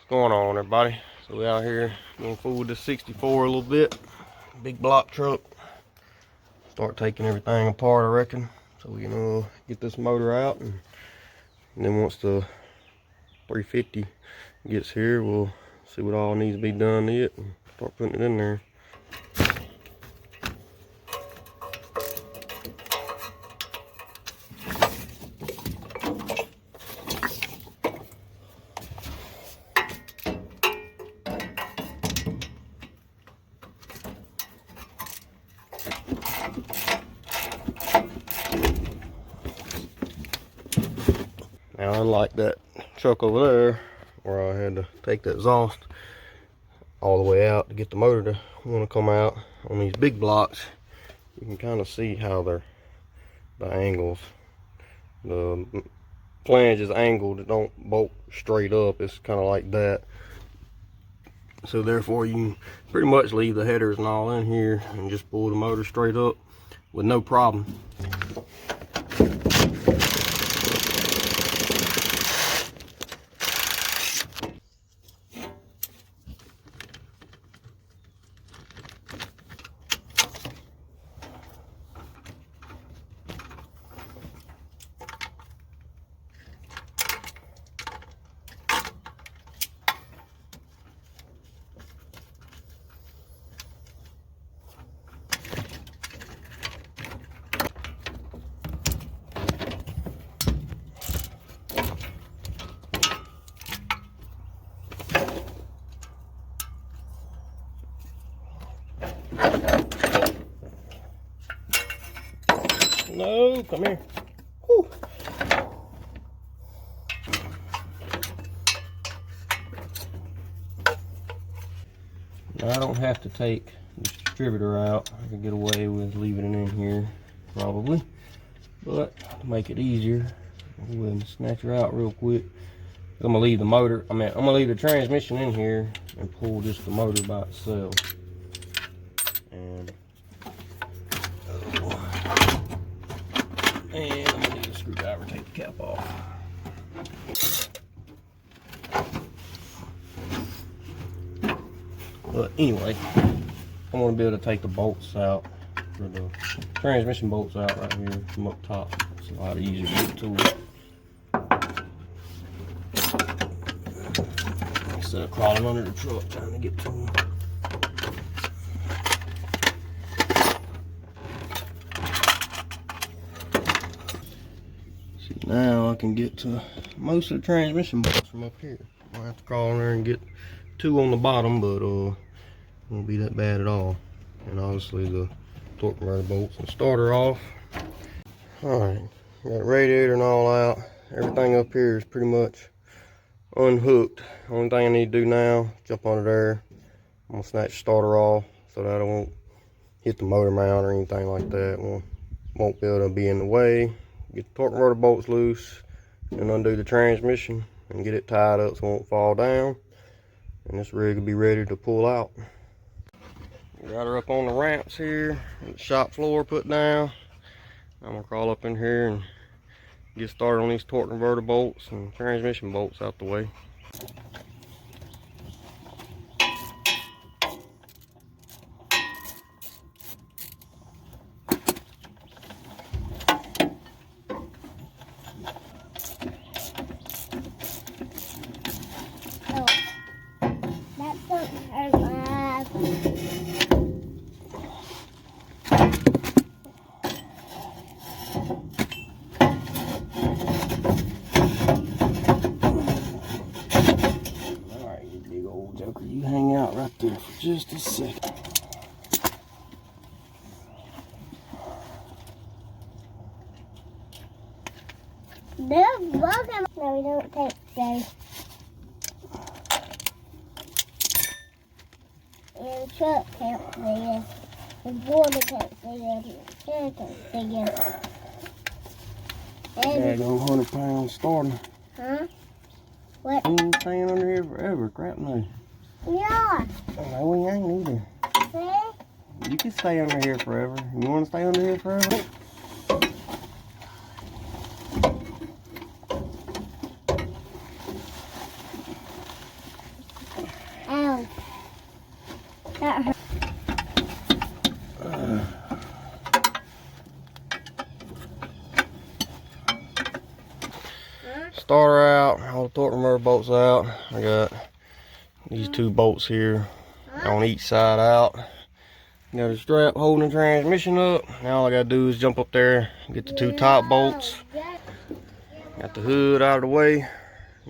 Going on, everybody? So we out here going fool with the 64 a little bit. Big block truck. Start taking everything apart, I reckon, so we can get this motor out, and then once the 350 gets here, we'll see what all needs to be done to it and start putting it in there. Now, unlike that truck over there, where I had to take that exhaust all the way out to get the motor to want to come out, on these big blocks, you can kind of see how the angles. The flange is angled, it don't bolt straight up, it's kind of like that. So therefore you can pretty much leave the headers and all in here and just pull the motor straight up with no problem. No, come here. Whew. Now, I don't have to take the distributor out. I can get away with leaving it in here, probably. But to make it easier, I'll go ahead and snatch her out real quick. I'm gonna leave the motor. I'm gonna leave the transmission in here and pull just the motor by itself. And I'm gonna need a screwdriver to take the cap off. But anyway, I want to be able to take the bolts out, or the transmission bolts out right here from up top. It's a lot easier to get to it, instead of crawling under the truck trying to get to them. Now I can get to most of the transmission bolts from up here. I'll have to crawl in there and get two on the bottom, but it won't be that bad at all. And obviously the torque converter bolts and starter off. Alright, got the radiator and all out. Everything up here is pretty much unhooked. Only thing I need to do now, jump under there. I'm gonna snatch the starter off so that I won't hit the motor mount or anything like that. Won't be able to be in the way. Get the torque converter bolts loose and undo the transmission and get it tied up so it won't fall down. And this rig will be ready to pull out. Got her up on the ramps here, and the shop floor put down. I'm gonna crawl up in here and get started on these torque converter bolts and transmission bolts out the way. You hang out right there for just a second. There's welcome. No, we don't take those. And the truck can't see it. The water can't see it. The chair can't see it. There go 100-pound starter. Huh? What? You ain't staying under here forever, crap no. Yeah. No, we ain't either. See? You can stay under here forever. You want to stay under here forever? starter out, all the torque remover bolts out. I got these 2 bolts here on each side out. Got a strap holding the transmission up. Now all I gotta do is jump up there and get the 2 top bolts. Got the hood out of the way.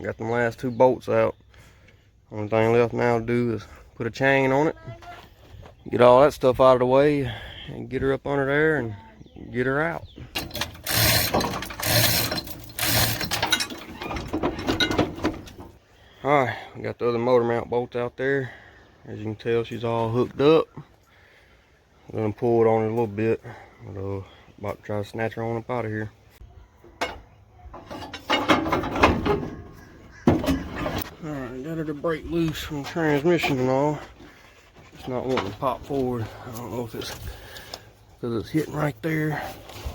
Got them last 2 bolts out. Only thing left now to do is put a chain on it. Get all that stuff out of the way and get her up under there and get her out. Alright, we got the other motor mount bolts out there. As you can tell, she's all hooked up. I'm gonna pull it on it a little bit, but about to try to snatch her on up out of here. Alright, got her to break loose from the transmission and all. It's not wanting to pop forward. I don't know if it's because it's hitting right there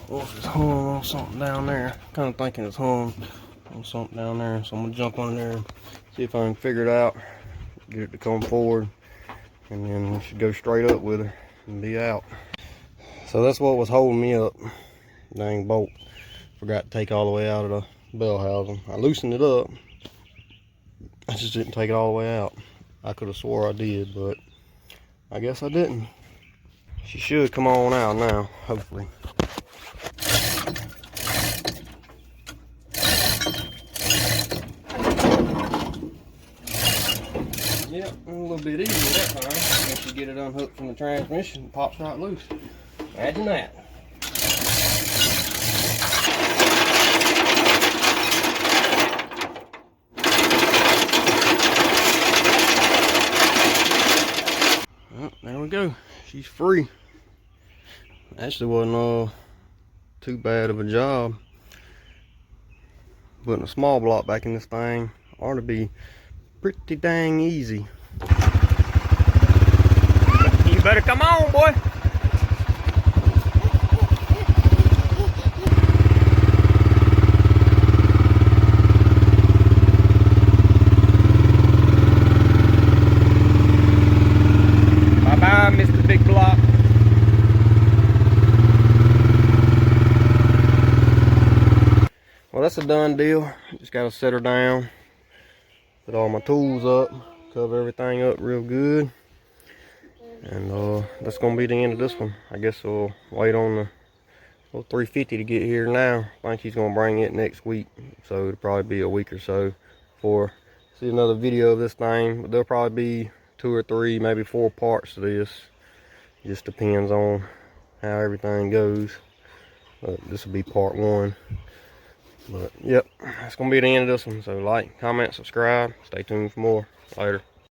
or if it's hung on something down there. Kind of thinking it's hung on something down there. So I'm gonna jump on there and see if I can figure it out, get it to come forward, and then we should go straight up with her and be out. So that's what was holding me up. Dang bolt. Forgot to take all the way out of the bell housing. I loosened it up. I just didn't take it all the way out. I could have swore I did, but I guess I didn't. She should come on out now, hopefully. Yep, a little bit easier that time. Once you get it unhooked from the transmission, it pops right loose. Imagine that. Well, there we go. She's free. Actually wasn't too bad of a job. Putting a small block back in this thing ought to be pretty dang easy. You better come on, boy. Bye-bye, Mr. Big Block. Well, that's a done deal. Just gotta set her down. Put all my tools up, cover everything up real good, and that's gonna be the end of this one. I guess we'll wait on the little 350 to get here now. I think he's gonna bring it next week, so it'll probably be a week or so before I see another video of this thing. But there'll probably be 2 or 3, maybe 4 parts to this. Just depends on how everything goes. But this will be part 1. But yep, that's gonna be the end of this one. So like, comment, subscribe, stay tuned for more. Later.